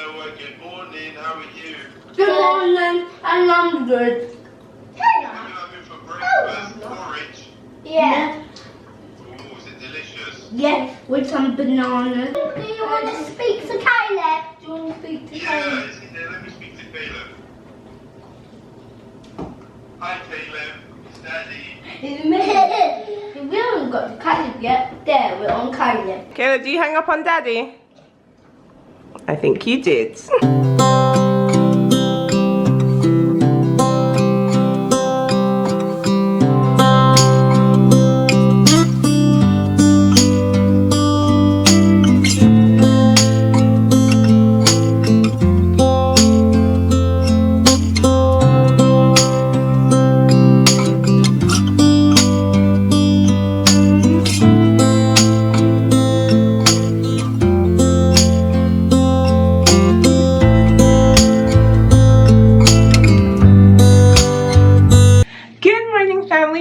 Noah, good morning. How are you? Good morning, and I'm good. What are you having for breakfast? Porridge? Yeah. Oh, is it delicious? Yes, with some bananas. Do you want to speak to Caleb? Do you want to speak to Caleb? Yeah, is he there? Let me speak to Caleb. Hi, Caleb. It's Daddy. It's me. We haven't got to Caleb yet. There, we're on Caleb. Caleb, do you hang up on Daddy? I think you did.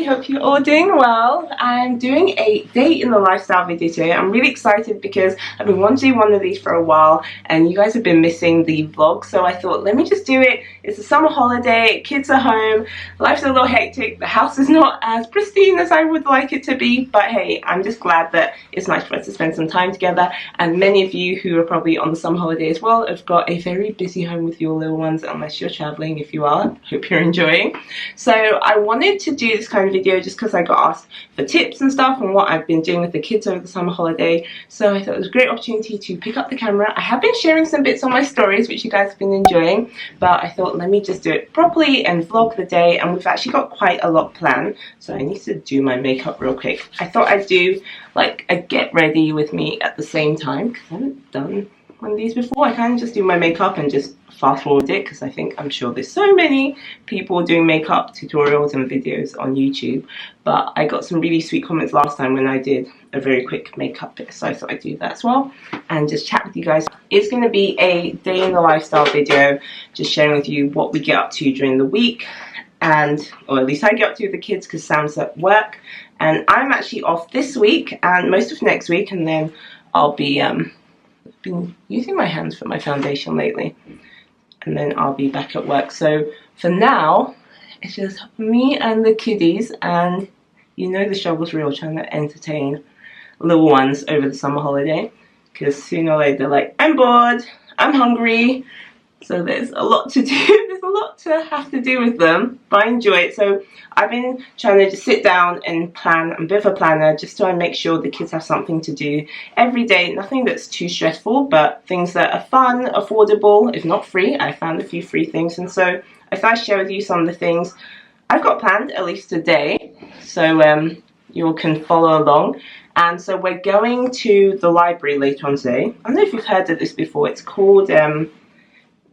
Hope you're all doing well. I'm doing a day in the lifestyle video today. I'm really excited because I've been wanting to do one of these for a while and you guys have been missing the vlog, so I thought let me just do it. It's a summer holiday, kids are home, life's a little hectic, the house is not as pristine as I would like it to be, but hey, I'm just glad that it's nice for us to spend some time together, and many of you who are probably on the summer holiday as well have got a very busy home with your little ones, unless you're traveling. If you are, hope you're enjoying. So I wanted to do this kind of video just because I got asked for tips and stuff on what I've been doing with the kids over the summer holiday, so I thought it was a great opportunity to pick up the camera. I have been sharing some bits on my stories which you guys have been enjoying, but I thought let me just do it properly and vlog the day, and we've actually got quite a lot planned, so I need to do my makeup real quick. I thought I'd do like a get ready with me at the same time because I haven't done one of these before. I kind of just do my makeup and just fast forward it because I'm sure there's so many people doing makeup tutorials and videos on YouTube, but I got some really sweet comments last time when I did a very quick makeup bit, so I thought I'd do that as well and just chat with you guys. It's going to be a day in the lifestyle video, just sharing with you what we get up to during the week, and or at least I get up to with the kids because Sam's at work and I'm actually off this week and most of next week, and then I'll be been using my hands for my foundation lately, and then I'll be back at work. So for now it's just me and the kiddies, and you know the struggle's real trying to entertain little ones over the summer holiday because sooner or later they're like, I'm bored, I'm hungry, so there's a lot to do. There's a lot to have to do with them, but I enjoy it. So I've been trying to just sit down and plan. I'm a bit of a planner, just try and make sure the kids have something to do every day. Nothing that's too stressful, but things that are fun, affordable, if not free. I found a few free things, and so I thought I'd share with you some of the things I've got planned, at least today, so you all can follow along. And so we're going to the library later on today. I don't know if you've heard of this before. It's called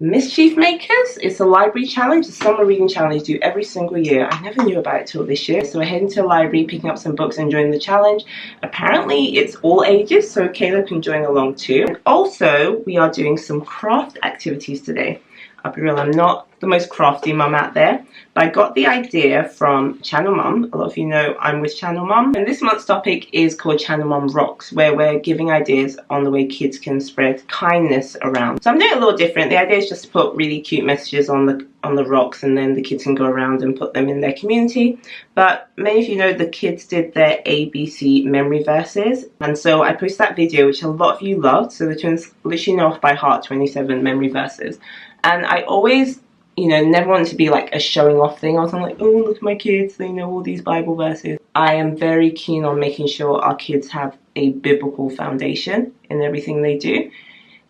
Mischief Makers. It's a library challenge, a summer reading challenge they do every single year. I never knew about it till this year. So we're heading to the library, picking up some books and joining the challenge. Apparently it's all ages, so Caleb can join along too. And also we are doing some craft activities today. I'll be real, I'm not the most crafty mum out there, but I got the idea from Channel Mum. A lot of you know I'm with Channel Mum, and this month's topic is called Channel Mum Rocks, where we're giving ideas on the way kids can spread kindness around. So I'm doing it a little different. The idea is just to put really cute messages on the rocks, and then the kids can go around and put them in their community. But many of you know the kids did their ABC memory verses, and so I posted that video which a lot of you loved. So the twins literally know off by heart 27 memory verses. And I always, you know, never wanted to be like a showing off thing. I was like, oh, look at my kids, they know all these Bible verses. I am very keen on making sure our kids have a biblical foundation in everything they do,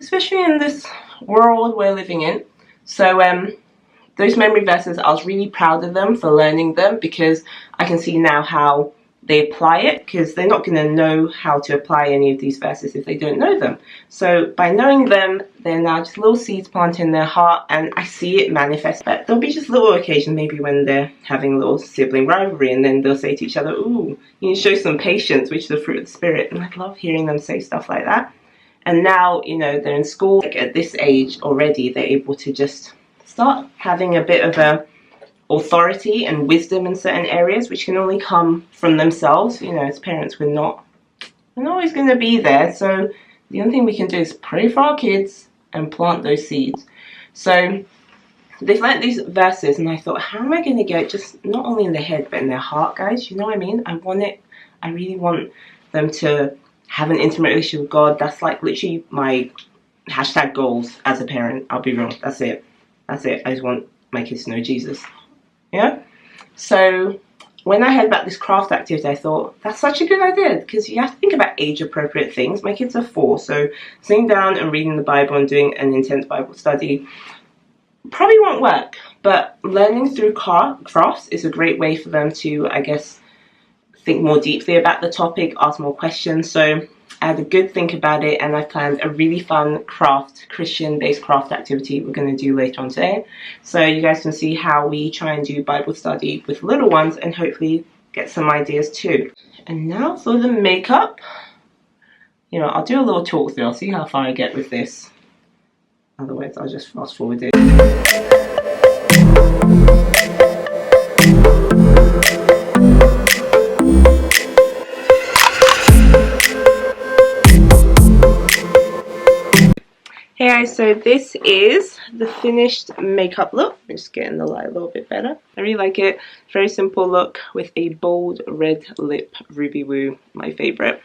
especially in this world we're living in. So those memory verses, I was really proud of them for learning them, because I can see now how they apply it, because they're not going to know how to apply any of these verses if they don't know them. So by knowing them, they're now just little seeds planted in their heart, and I see it manifest. But there'll be just little occasions, maybe when they're having a little sibling rivalry, and then they'll say to each other, ooh, you need to show some patience, which is the fruit of the Spirit. And I love hearing them say stuff like that. And now, you know, they're in school, like at this age already, they're able to just start having a bit of a authority and wisdom in certain areas, which can only come from themselves. You know, as parents, we're not always going to be there, so the only thing we can do is pray for our kids and plant those seeds. So they've learnt these verses, and I thought, how am I going to get it just not only in their head but in their heart, guys? You know what I mean? I really want them to have an intimate relationship with God. That's like literally my hashtag goals as a parent. I'll be real. That's it. I just want my kids to know Jesus. Yeah? So when I heard about this craft activity, I thought, that's such a good idea, because you have to think about age-appropriate things. My kids are 4, so sitting down and reading the Bible and doing an intense Bible study probably won't work. But learning through crafts is a great way for them to, I guess, think more deeply about the topic, ask more questions. So I had a good think about it, and I planned a really fun Christian-based craft activity we're going to do later on today. So you guys can see how we try and do Bible study with little ones and hopefully get some ideas too. And now for the makeup. You know, I'll do a little talk through. I'll see how far I get with this. Otherwise, I'll just fast forward it. Hey guys, so this is the finished makeup look. I'm just getting the light a little bit better. I really like it. Very simple look with a bold red lip, Ruby Woo, my favorite.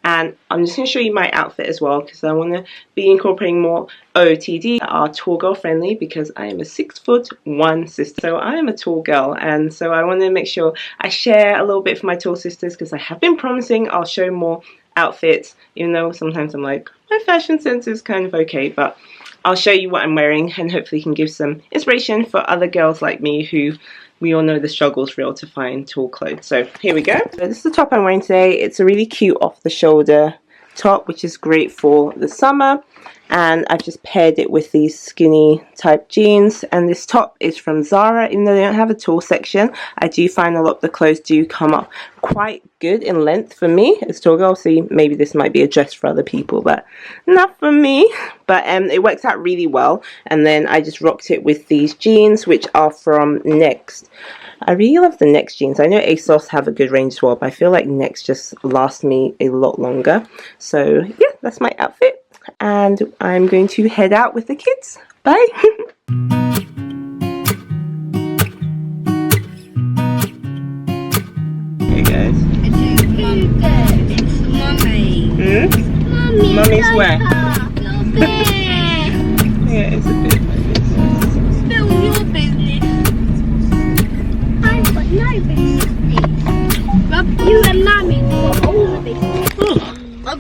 And I'm just going to show you my outfit as well, because I want to be incorporating more OOTD that are tall girl friendly, because I am a 6'1" sister. So I am a tall girl, and so I want to make sure I share a little bit for my tall sisters, because I have been promising I'll show more outfits, even though sometimes I'm like, my fashion sense is kind of okay, but I'll show you what I'm wearing and hopefully can give some inspiration for other girls like me who we all know the struggle's real to find tall clothes. So here we go. So this is the top I'm wearing today. It's a really cute off the shoulder top, which is great for the summer, and I've just paired it with these skinny type jeans. And this top is from Zara. Even though they don't have a tall section, I do find a lot of the clothes do come up quite good in length for me as tall girl. See, maybe this might be a dress for other people, but not for me. But it works out really well. And then I just rocked it with these jeans, which are from Next. I really love the Next jeans. I know ASOS have a good range as well, but I feel like Next just lasts me a lot longer. So yeah, that's my outfit. And I'm going to head out with the kids. Bye. Hey guys. It's Mummy. Mummy. Mummy's where? Yeah, Yeah, it's a bit my business. Still your business. I've got no business. But you and Mummy got all the business.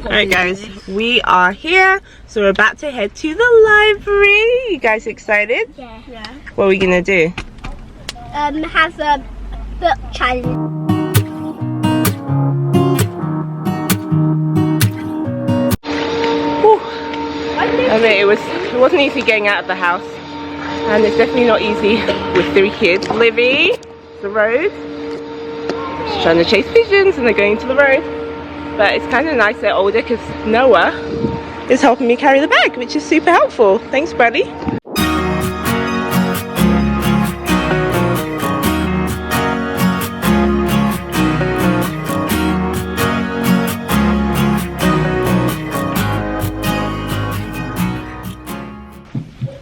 Alright guys, we are here, so we're about to head to the library. You guys excited? Yeah. What are we gonna do? Have a book challenge. I mean, it wasn't easy getting out of the house, and it's definitely not easy with 3 kids. Livy, the road. She's trying to chase pigeons, and they're going to the road. But it's kind of nice they're older, because Noah is helping me carry the bag, which is super helpful. Thanks, buddy.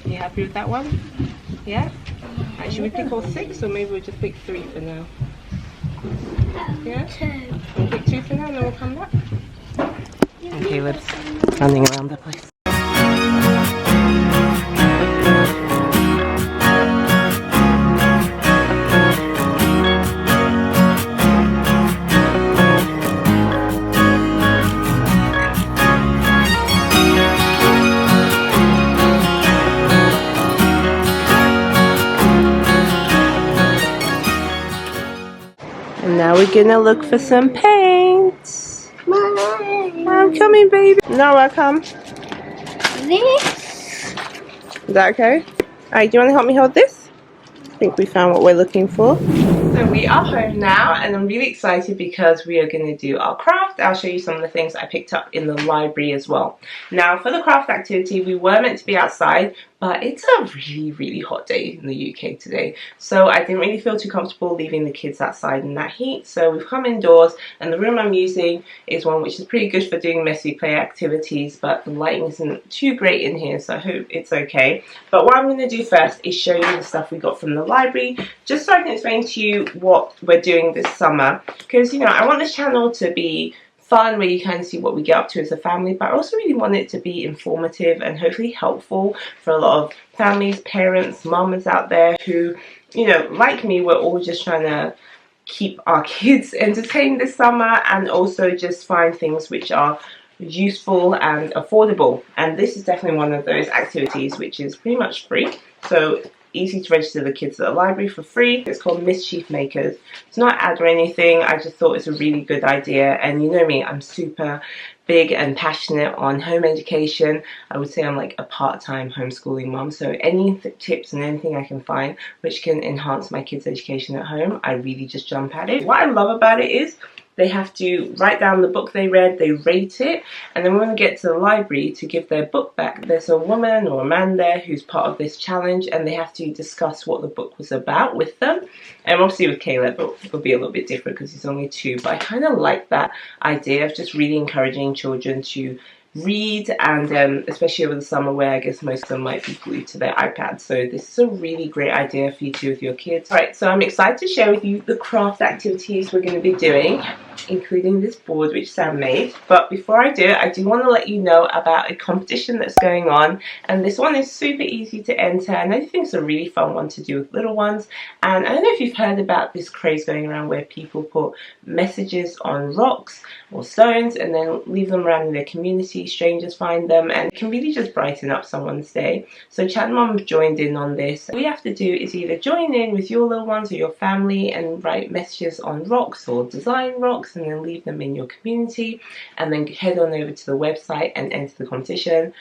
You happy with that one? Yeah? Right, should we pick all 6, or maybe we'll just pick 3 for now? Yeah? 2. We'll pick 2 for now and then we'll come back. And Caleb's running around the place. And now we're gonna look for some paints. I'm coming, baby. Noah, come. This. Is that okay? Alright, do you want to help me hold this? I think we found what we're looking for. So we are home now and I'm really excited because we are going to do our craft. I'll show you some of the things I picked up in the library as well. Now for the craft activity, we were meant to be outside, but it's a really hot day in the UK today. So I didn't really feel too comfortable leaving the kids outside in that heat. So we've come indoors and the room I'm using is one which is pretty good for doing messy play activities, but the lighting isn't too great in here, so I hope it's okay. But what I'm going to do first is show you the stuff we got from the library, just so I can explain to you what we're doing this summer. Because, you know, I want this channel to be fun where you kind of see what we get up to as a family, but I also really want it to be informative and hopefully helpful for a lot of families, parents, mamas out there who, you know, like me, we're all just trying to keep our kids entertained this summer and also just find things which are useful and affordable. And this is definitely one of those activities which is pretty much free. So easy to register the kids at the library for free. It's called Mischief Makers. It's not an ad or anything. I just thought it's a really good idea. And you know me, I'm super big and passionate on home education. I would say I'm like a part-time homeschooling mom. So any tips and anything I can find which can enhance my kids' education at home, I really just jump at it. What I love about it is they have to write down the book they read, they rate it, and then when we get to the library to give their book back, there's a woman or a man there who's part of this challenge and they have to discuss what the book was about with them. And obviously with Caleb it'll be a little bit different because he's only 2, but I kind of like that idea of just really encouraging children to read, and especially over the summer where I guess most of them might be glued to their iPads. So this is a really great idea for you to do with your kids. Alright, so I'm excited to share with you the craft activities we're going to be doing, including this board which Sam made. But before I do it, I do want to let you know about a competition that's going on, and this one is super easy to enter and I think it's a really fun one to do with little ones. And I don't know if you've heard about this craze going around where people put messages on rocks or stones and then leave them around in their community. Strangers find them and it can really just brighten up someone's day. So Chat Mum joined in on this. All you have to do is either join in with your little ones or your family and write messages on rocks or design rocks and then leave them in your community, and then head on over to the website and enter the competition.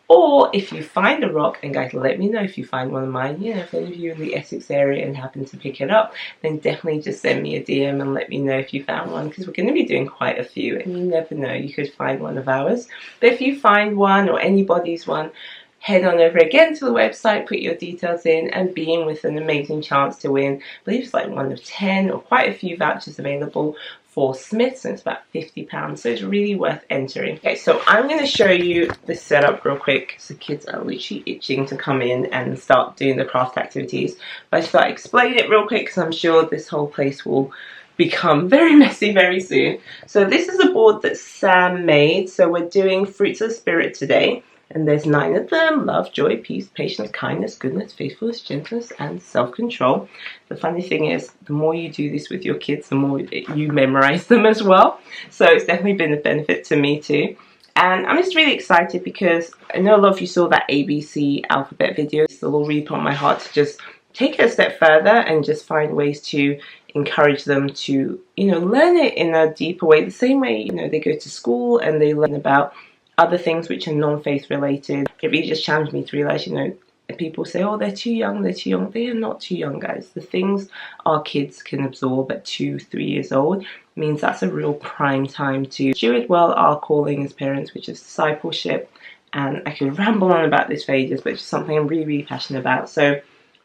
Or if you find a rock, and guys, let me know if you find one of mine, you know, if any of you in the Essex area and happen to pick it up, then definitely just send me a DM and let me know if you found one, because we're going to be doing quite a few and you never know, you could find one of ours. But if you find one or anybody's one, head on over again to the website, put your details in and be in with an amazing chance to win. I believe it's like 1 of 10 or quite a few vouchers available for Smiths, and it's about £50, so it's really worth entering. Okay, so I'm going to show you the setup real quick because the kids are literally itching to come in and start doing the craft activities. But I just thought I'd explain it real quick because I'm sure this whole place will become very messy very soon. So this is a board that Sam made. So we're doing Fruits of the Spirit today. And there's 9 of them: love, joy, peace, patience, kindness, goodness, faithfulness, gentleness, and self-control. The funny thing is, the more you do this with your kids, the more you memorize them as well. So it's definitely been a benefit to me too. And I'm just really excited because I know a lot of you saw that ABC alphabet video. It's still really put on my heart to just take it a step further and just find ways to encourage them to, you know, learn it in a deeper way. The same way, you know, they go to school and they learn about other things which are non-faith related. It really just challenged me to realize, you know, people say, oh, they're too young, they're too young. They are not too young, guys. The things our kids can absorb at 2-3 years old means that's a real prime time to steward well our calling as parents, which is discipleship. And I could ramble on about this for ages, but it's just something I'm really passionate about. So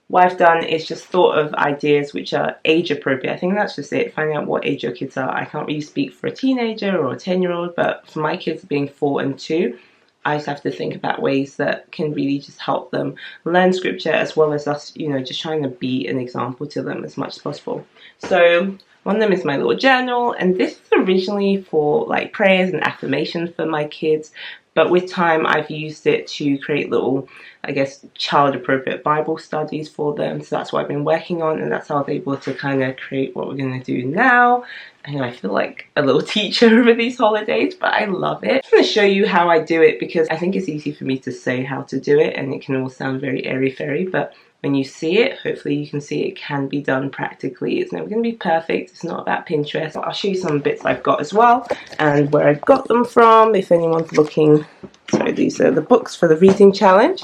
what I've done is just thought of ideas which are age appropriate. I think that's just it, finding out what age your kids are. I can't really speak for a teenager or a 10-year-old, but for my kids being 4 and 2, I just have to think about ways that can really just help them learn scripture, as well as us, you know, just trying to be an example to them as much as possible. So one of them is my little journal, and this is originally for like prayers and affirmations for my kids. But with time, I've used it to create little, I guess, child-appropriate Bible studies for them. So that's what I've been working on, and that's how I was able to kind of create what we're going to do now. I know I feel like a little teacher over these holidays, but I love it. I'm going to show you how I do it because I think it's easy for me to say how to do it, and it can all sound very airy-fairy, but when you see it, hopefully you can see it can be done practically. It's never going to be perfect. It's not about Pinterest. I'll show you some bits I've got as well and where I've got them from if anyone's looking. So these are the books for the reading challenge.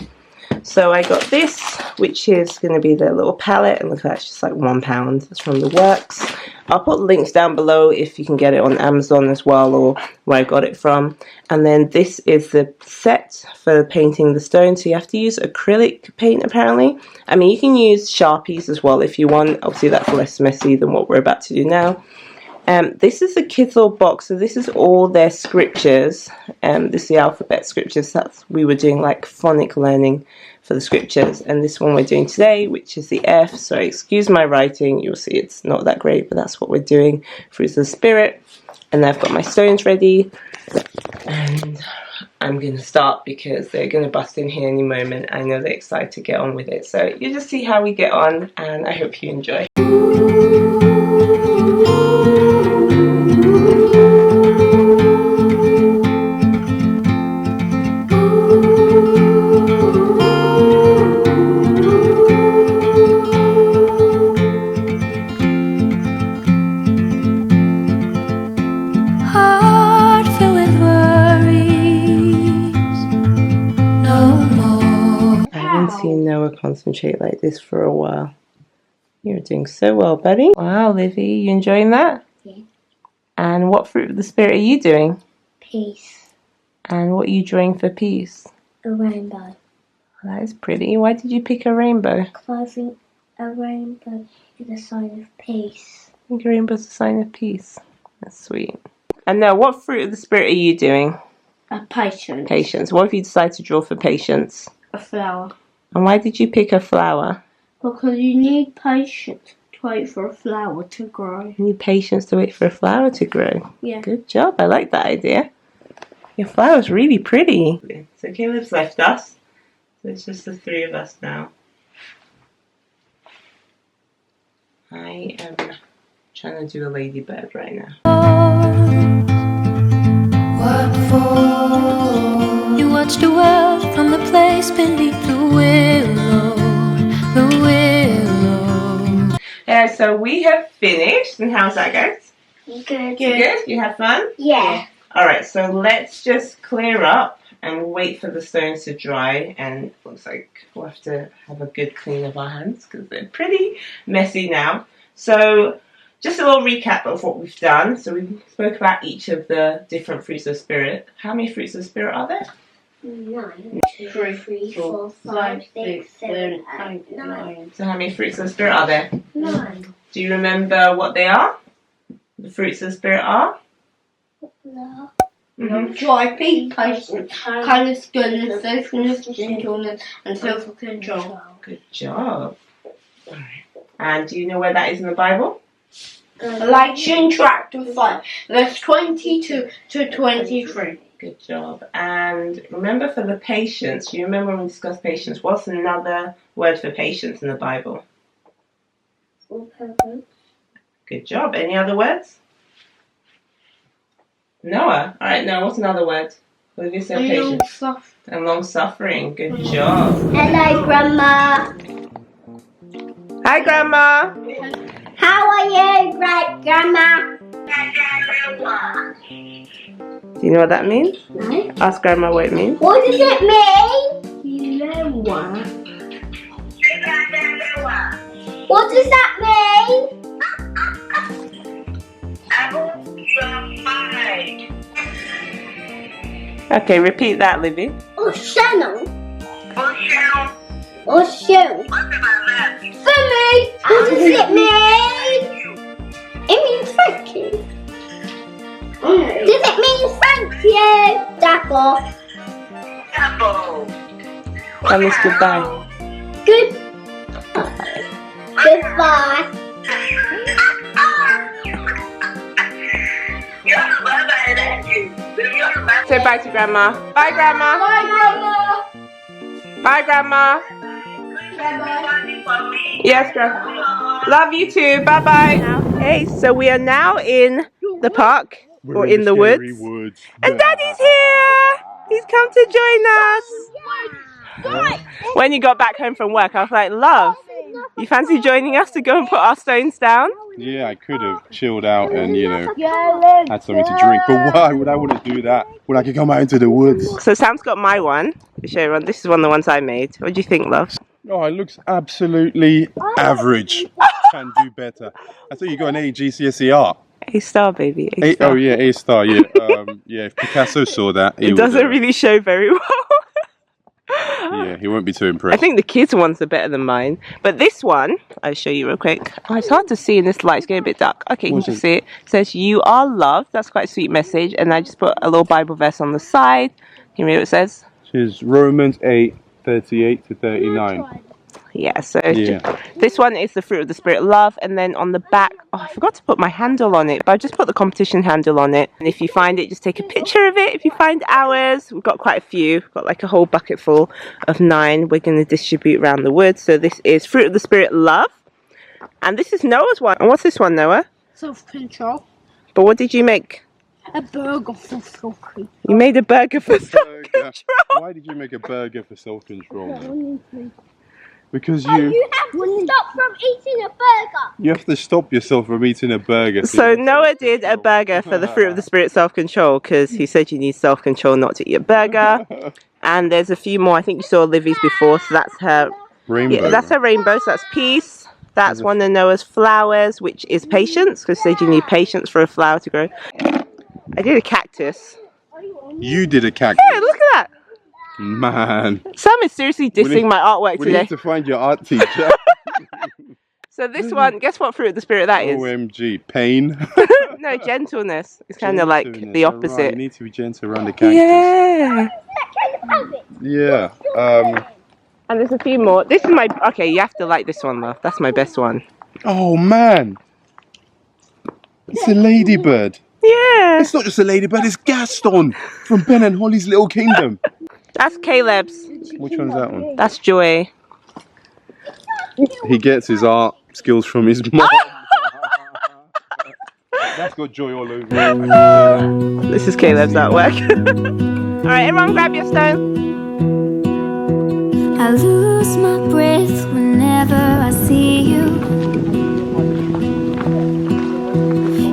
So I got this, which is going to be the little palette, and look, that's just like £1. That's from the Works. I'll put links down below if you can get it on Amazon as well, or where I got it from. And then this is the set for painting the stone. So you have to use acrylic paint apparently. I mean, you can use Sharpies as well if you want. Obviously that's less messy than what we're about to do now. This is the Ditl box, so this is all their scriptures. This is the alphabet scriptures. We were doing like phonic learning for the scriptures, and this one we're doing today, which is the F. So excuse my writing, you'll see it's not that great, but that's what we're doing. Fruits of the Spirit. And I've got my stones ready, and I'm going to start because they're going to bust in here any moment. I know they're excited to get on with it, so you just see how we get on, and I hope you enjoy. Noah concentrate like this for a while. You're doing so well, buddy. Wow, Livy, you enjoying that? Yeah. And what fruit of the Spirit are you doing? Peace. And what are you drawing for peace? A rainbow. That is pretty. Why did you pick a rainbow? Because I think a rainbow is a sign of peace. I think a rainbow is a sign of peace. That's sweet. And now, what fruit of the Spirit are you doing? Patience. Patience. What have you decided to draw for patience? A flower. And why did you pick a flower? Because you need patience to wait for a flower to grow. You need patience to wait for a flower to grow. Yeah. Good job. I like that idea. Your flower's really pretty. So Caleb's left us. So it's just the three of us now. I am trying to do a ladybird right now. What for? You watch the world from the place beneath the willow, the willow. Yeah, so we have finished. And how's that, guys? Good. Good? You had fun? Yeah. Alright, so let's just clear up and wait for the stones to dry. And it looks like we'll have to have a good clean of our hands because they're pretty messy now. So just a little recap of what we've done. So we spoke about each of the different fruits of the Spirit. How many fruits of the Spirit are there? 1, 2, 3, 4, 5, 6, 7, 8, 9. So how many fruits of the Spirit are there? 9. Do you remember what they are? The fruits of the Spirit are? Joy, peace, patience, kindness, goodness, faithfulness, gentleness, and self-control. Good job. Alright. And do you know where that is in the Bible? Galatians chapter 5, verse 22 to 23. Good job. And remember for the patience, do you remember when we discussed patience? What's another word for patience in the Bible? Good job. Any other words? Noah. Alright, Noah, what's another word? Olivia said patience. And long suffering. Good job. Hello, Grandma. Hi, Grandma. How are you, Grandma? Do you know what that means? No. Ask Grandma what it means. What does it mean? You know what? What does that mean? Okay, repeat that, Livy. Ocean. Ocean. For me, what does it mean? It means thank you. Does it mean thank you? Dapple. That means goodbye. Goodbye. Say bye to Grandma. Bye, Grandma. Bye, Grandma. Bye, Grandma. Yes, Grandma. Love you too. Bye-bye. Hey, so we are now in the park, or in the woods. And Daddy's here. He's come to join us. When you got back home from work, I was like, love, you fancy joining us to go and put our stones down? Yeah, I could have chilled out and, you know, Yeah, had something to drink. But why would I want to do that when I could come out into the woods? So Sam's got my one. I'll show everyone. This is one of the ones I made. What do you think, love? Oh, it looks absolutely average. Can do better. I thought you got an A GCSE art. A star, baby. A star. Oh yeah, A star. Yeah, yeah. If Picasso saw that, he It would, doesn't really show very well. Yeah, he won't be too impressed. I think the kids' ones are better than mine. But this one, I'll show you real quick. Oh, it's hard to see in this light. It's getting a bit dark. Okay, you can just see it. It says, "You are loved." That's quite a sweet message. And I just put a little Bible verse on the side. Can you read what it says? It's Romans 8:38 to 39. Yeah, so this one is the fruit of the Spirit, love. And then on the back, oh, I forgot to put my handle on it, but I just put the competition handle on it. And if you find it, just take a picture of it. If you find ours, we've got quite a few. We've got like a whole bucket full of 9 we're going to distribute around the woods. So this is fruit of the Spirit, love. And this is Noah's one. And what's this one, Noah? Self-control. But what did you make? A burger for self-control. You made a burger for self-control. Why did you make a burger for self-control? Because You have to stop from eating a burger. you have to stop yourself from eating a burger. So Noah did a burger for the fruit of the Spirit, self-control, because he said you need self-control not to eat a burger. And there's a few more. I think you saw Livy's before, so that's her Rainbow. Yeah, that's her rainbow, so that's peace. That's one of Noah's flowers, which is patience, because said you need patience for a flower to grow. I did a cactus. You did a cactus. Yeah, look at that. Man. Sam is seriously dissing my artwork We today. need to find your art teacher. So this one, guess what fruit of the Spirit that is? OMG. Pain. No, gentleness. It's kind of like Gentleness. the Right, opposite. you need to be gentle around the cactus. Yeah. Yeah. And there's a few more. This is my... Okay, you have to like this one, love. That's my best one. Oh, man. It's a ladybird. Yeah. It's not just a ladybird, it's Gaston from Ben and Holly's Little Kingdom. That's Caleb's. Which one's that one? That's Joy. He gets his art skills from his mom. That's got Joy all over it. This is Caleb's artwork. Alright, everyone grab your stone. I lose my breath whenever I see you.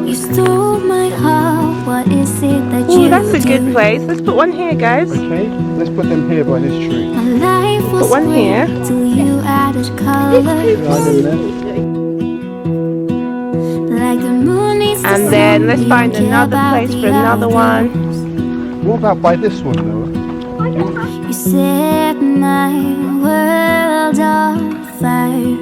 You stole my heart, what is it that Ooh, you that's a good do? place. Let's put one here, guys. Okay, let's put them here by this tree. My life was Put one here. great till you added colors. Like the moon needs the And then sun, let's you find care another about place the for another one. others. What about by this one, Noah? You set my world on fire.